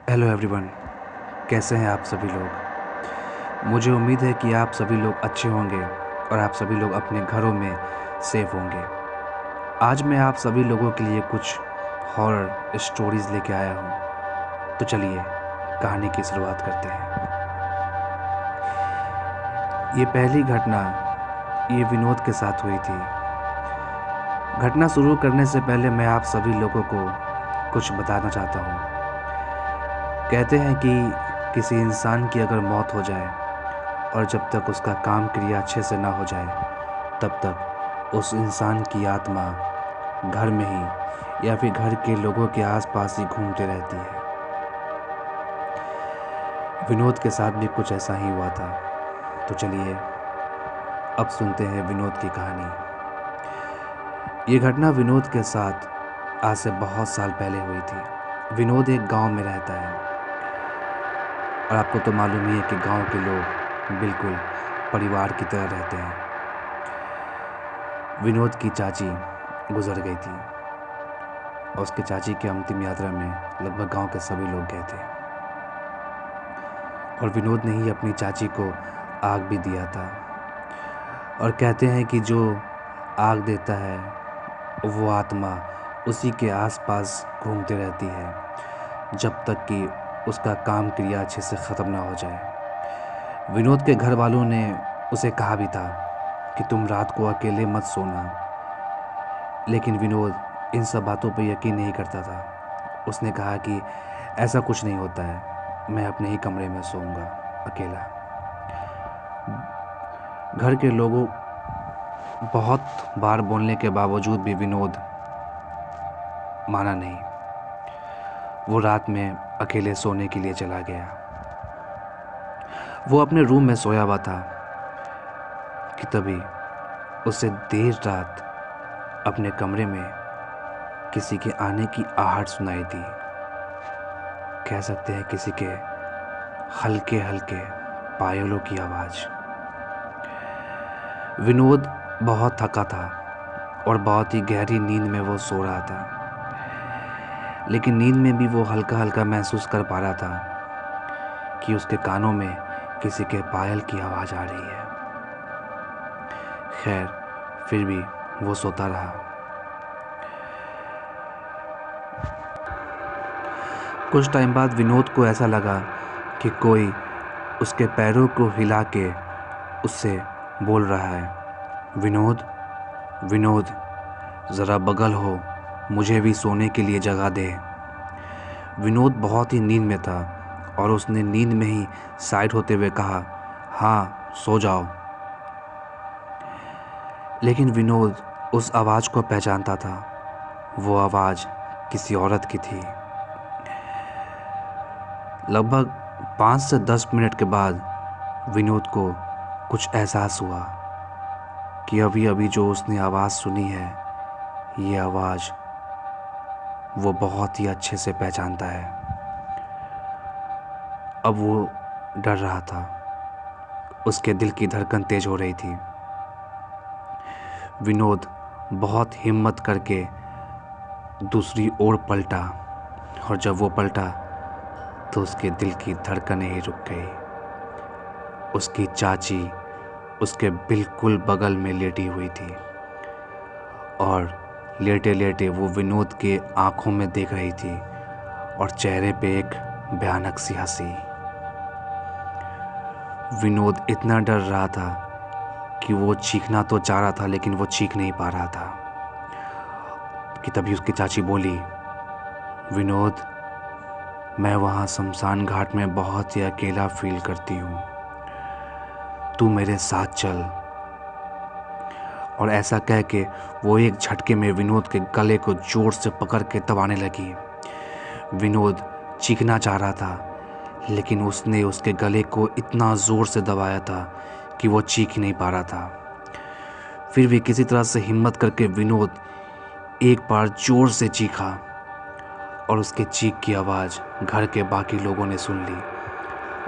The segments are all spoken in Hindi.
हेलो एवरीवन, कैसे हैं आप सभी लोग। मुझे उम्मीद है कि आप सभी लोग अच्छे होंगे और आप सभी लोग अपने घरों में सेफ होंगे। आज मैं आप सभी लोगों के लिए कुछ हॉरर स्टोरीज़ लेके आया हूँ। तो चलिए कहानी की शुरुआत करते हैं। ये पहली घटना ये विनोद के साथ हुई थी। घटना शुरू करने से पहले मैं आप सभी लोगों को कुछ बताना चाहता हूँ। कहते हैं कि किसी इंसान की अगर मौत हो जाए और जब तक उसका काम क्रिया अच्छे से ना हो जाए तब तक उस इंसान की आत्मा घर में ही या फिर घर के लोगों के आसपास ही घूमते रहती है। विनोद के साथ भी कुछ ऐसा ही हुआ था। तो चलिए अब सुनते हैं विनोद की कहानी। ये घटना विनोद के साथ आज से बहुत साल पहले हुई थी। विनोद एक गांव में रहता है और आपको तो मालूम ही है कि गांव के लोग बिल्कुल परिवार की तरह रहते हैं। विनोद की चाची गुजर गई थी और उसके चाची की अंतिम यात्रा में लगभग गांव के सभी लोग गए थे और विनोद ने ही अपनी चाची को आग भी दिया था। और कहते हैं कि जो आग देता है वो आत्मा उसी के आसपास घूमती रहती है जब तक कि उसका काम क्रिया अच्छे से ख़त्म ना हो जाए। विनोद के घर वालों ने उसे कहा भी था कि तुम रात को अकेले मत सोना, लेकिन विनोद इन सब बातों पर यकीन नहीं करता था। उसने कहा कि ऐसा कुछ नहीं होता है, मैं अपने ही कमरे में सोऊंगा अकेला। घर के लोगों बहुत बार बोलने के बावजूद भी विनोद माना नहीं। वो रात में अकेले सोने के लिए चला गया। वो अपने रूम में सोया हुआ था कि तभी उसे देर रात अपने कमरे में किसी के आने की आहट सुनाई दी। कह सकते हैं किसी के हल्के हल्के पायलों की आवाज़। विनोद बहुत थका था और बहुत ही गहरी नींद में वो सो रहा था, लेकिन नींद में भी वो हल्का हल्का महसूस कर पा रहा था कि उसके कानों में किसी के पायल की आवाज़ आ रही है। खैर, फिर भी वो सोता रहा। कुछ टाइम बाद विनोद को ऐसा लगा कि कोई उसके पैरों को हिला के उससे बोल रहा है, विनोद, विनोद, ज़रा बगल हो, मुझे भी सोने के लिए जगह दे। विनोद बहुत ही नींद में था और उसने नींद में ही साइड होते हुए कहा, हाँ सो जाओ। लेकिन विनोद उस आवाज़ को पहचानता था। वो आवाज़ किसी औरत की थी। लगभग 5 से 10 मिनट के बाद विनोद को कुछ एहसास हुआ कि अभी अभी जो उसने आवाज़ सुनी है, ये आवाज़ वो बहुत ही अच्छे से पहचानता है। अब वो डर रहा था। उसके दिल की धड़कन तेज हो रही थी। विनोद बहुत हिम्मत करके दूसरी ओर पलटा और जब वो पलटा तो उसके दिल की धड़कनें ही रुक गई। उसकी चाची उसके बिल्कुल बगल में लेटी हुई थी और लेटे लेटे वो विनोद के आंखों में देख रही थी और चेहरे पे एक भयानक सी हंसी। विनोद इतना डर रहा था कि वो चीखना तो चाह रहा था लेकिन वो चीख नहीं पा रहा था कि तभी उसकी चाची बोली, विनोद, मैं वहाँ शमशान घाट में बहुत ही अकेला फील करती हूँ, तू मेरे साथ चल। और ऐसा कह के वो एक झटके में विनोद के गले को जोर से पकड़ के दबाने लगी। विनोद चीखना चाह रहा था लेकिन उसने उसके गले को इतना ज़ोर से दबाया था कि वो चीख नहीं पा रहा था। फिर भी किसी तरह से हिम्मत करके विनोद एक बार ज़ोर से चीखा और उसके चीख की आवाज़ घर के बाकी लोगों ने सुन ली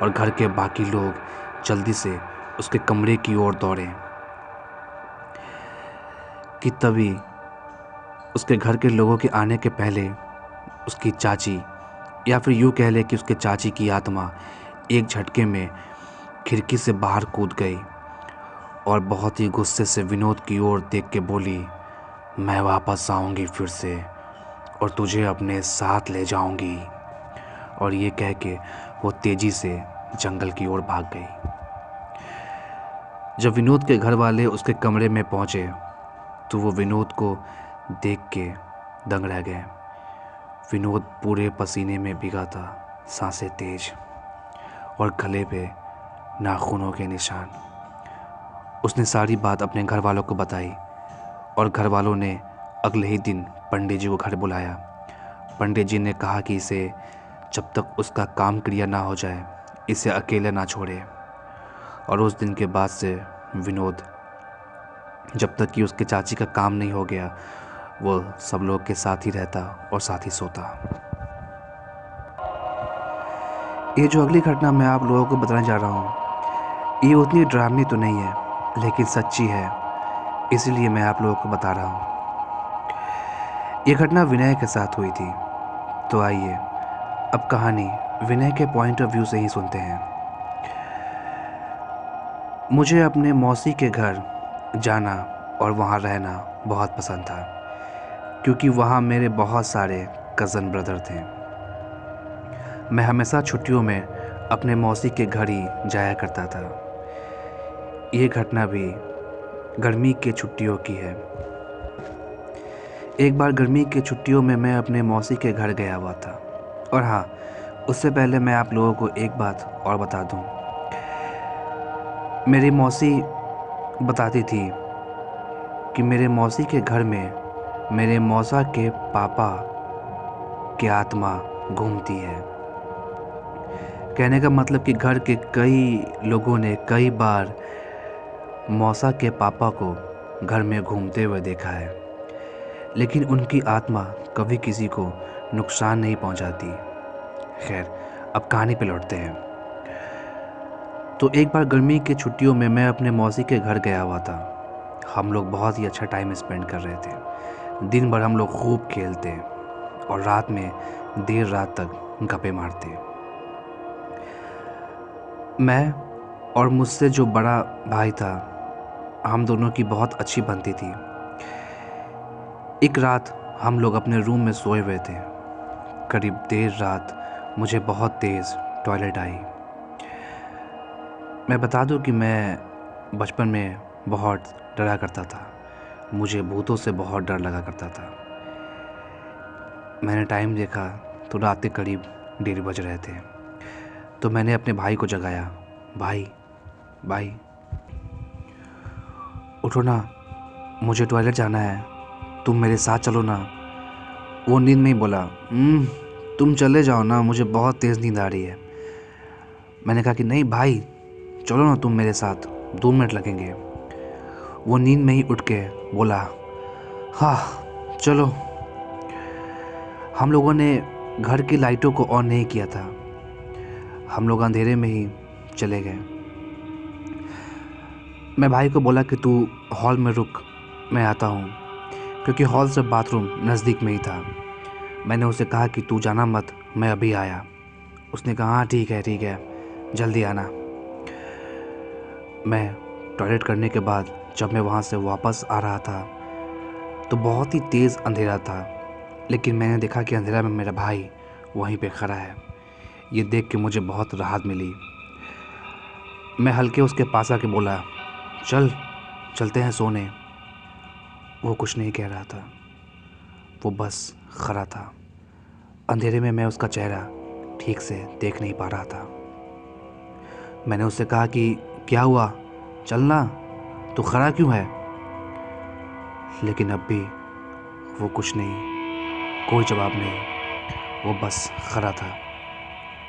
और घर के बाकी लोग जल्दी से उसके कमरे की ओर दौड़े कि तभी उसके घर के लोगों के आने के पहले उसकी चाची या फिर यूँ कह ले कि उसके चाची की आत्मा एक झटके में खिड़की से बाहर कूद गई और बहुत ही गुस्से से विनोद की ओर देख के बोली, मैं वापस आऊँगी फिर से और तुझे अपने साथ ले जाऊँगी। और ये कह के वो तेज़ी से जंगल की ओर भाग गई। जब विनोद के घर वाले उसके कमरे में पहुँचे तो वो विनोद को देख के दंग रह गए। विनोद पूरे पसीने में भीगा था, सांसें तेज और गले पे नाखूनों के निशान। उसने सारी बात अपने घर वालों को बताई और घर वालों ने अगले ही दिन पंडित जी को घर बुलाया। पंडित जी ने कहा कि इसे जब तक उसका काम क्रिया ना हो जाए इसे अकेले ना छोड़े। और उस दिन के बाद से विनोद जब तक कि उसके चाची का काम नहीं हो गया वो सब लोग के साथ ही रहता और साथ ही सोता। ये जो अगली घटना मैं आप लोगों को बताने जा रहा हूँ ये उतनी ड्रामनी तो नहीं है लेकिन सच्ची है, इसलिए मैं आप लोगों को बता रहा हूँ। ये घटना विनय के साथ हुई थी। तो आइए अब कहानी विनय के पॉइंट ऑफ व्यू से ही सुनते हैं। मुझे अपने मौसी के घर जाना और वहाँ रहना बहुत पसंद था क्योंकि वहाँ मेरे बहुत सारे कज़न ब्रदर थे। मैं हमेशा छुट्टियों में अपने मौसी के घर ही जाया करता था। ये घटना भी गर्मी के छुट्टियों की है। एक बार गर्मी के छुट्टियों में मैं अपने मौसी के घर गया हुआ था। और हाँ, उससे पहले मैं आप लोगों को एक बात और बता दूं। मेरी मौसी बताती थी कि मेरे मौसी के घर में मेरे मौसा के पापा की आत्मा घूमती है। कहने का मतलब कि घर के कई लोगों ने कई बार मौसा के पापा को घर में घूमते हुए देखा है, लेकिन उनकी आत्मा कभी किसी को नुकसान नहीं पहुंचाती। खैर, अब कहानी पे लौटते हैं। तो एक बार गर्मी की छुट्टियों में मैं अपने मौसी के घर गया हुआ था। हम लोग बहुत ही अच्छा टाइम स्पेंड कर रहे थे। दिन भर हम लोग खूब खेलते और रात में देर रात तक गप्पे मारते। मैं और मुझसे जो बड़ा भाई था, हम दोनों की बहुत अच्छी बनती थी। एक रात हम लोग अपने रूम में सोए हुए थे। करीब देर रात मुझे बहुत तेज़ टॉयलेट आई। मैं बता दूं कि मैं बचपन में बहुत डरा करता था। मुझे भूतों से बहुत डर लगा करता था। मैंने टाइम देखा तो रात के करीब 1:30 बज रहे थे। तो मैंने अपने भाई को जगाया, भाई भाई उठो ना, मुझे टॉयलेट जाना है, तुम मेरे साथ चलो ना। वो नींद में ही बोला, तुम चले जाओ ना, मुझे बहुत तेज़ नींद आ रही है। मैंने कहा कि नहीं भाई, चलो ना तुम मेरे साथ, 2 मिनट लगेंगे। वो नींद में ही उठ के बोला, हाँ चलो। हम लोगों ने घर की लाइटों को ऑन नहीं किया था। हम लोग अंधेरे में ही चले गए। मैं भाई को बोला कि तू हॉल में रुक, मैं आता हूँ, क्योंकि हॉल से बाथरूम नज़दीक में ही था। मैंने उसे कहा कि तू जाना मत, मैं अभी आया। उसने कहा हाँ ठीक है जल्दी आना। मैं टॉयलेट करने के बाद जब मैं वहाँ से वापस आ रहा था तो बहुत ही तेज़ अंधेरा था, लेकिन मैंने देखा कि अंधेरा में मेरा भाई वहीं पे खड़ा है। ये देख के मुझे बहुत राहत मिली। मैं हल्के उसके पास आके बोला, चलते हैं सोने। वो कुछ नहीं कह रहा था, वो बस खड़ा था। अंधेरे में मैं उसका चेहरा ठीक से देख नहीं पा रहा था। मैंने उससे कहा कि क्या हुआ, चलना, तू खड़ा क्यों है? लेकिन अब भी वो कुछ नहीं, कोई जवाब नहीं, वो बस खड़ा था।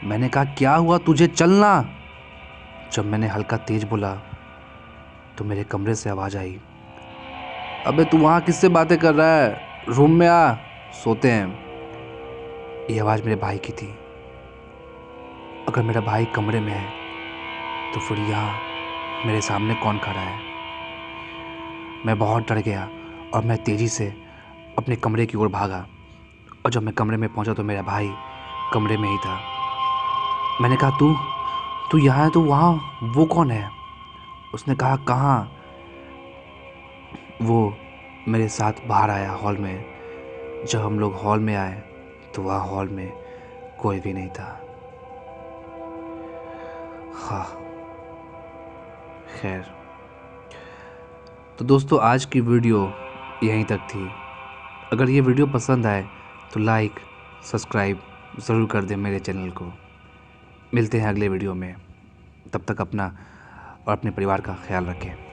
मैंने कहा क्या हुआ तुझे, चलना। जब मैंने हल्का तेज बोला तो मेरे कमरे से आवाज़ आई, अबे तू वहाँ किससे बातें कर रहा है, रूम में आ, सोते हैं। ये आवाज़ मेरे भाई की थी। अगर मेरा भाई कमरे में है तो फिर यहाँ मेरे सामने कौन खड़ा है? मैं बहुत डर गया और मैं तेज़ी से अपने कमरे की ओर भागा। और जब मैं कमरे में पहुँचा तो मेरा भाई कमरे में ही था। मैंने कहा तू तू यहाँ है तो वहाँ वो कौन है? उसने कहा कहाँ? वो मेरे साथ बाहर आया हॉल में। जब हम लोग हॉल में आए तो वहाँ हॉल में कोई भी नहीं था। हाँ, खैर। तो दोस्तों आज की वीडियो यहीं तक थी। अगर ये वीडियो पसंद आए तो लाइक सब्सक्राइब ज़रूर कर दें मेरे चैनल को। मिलते हैं अगले वीडियो में। तब तक अपना और अपने परिवार का ख्याल रखें।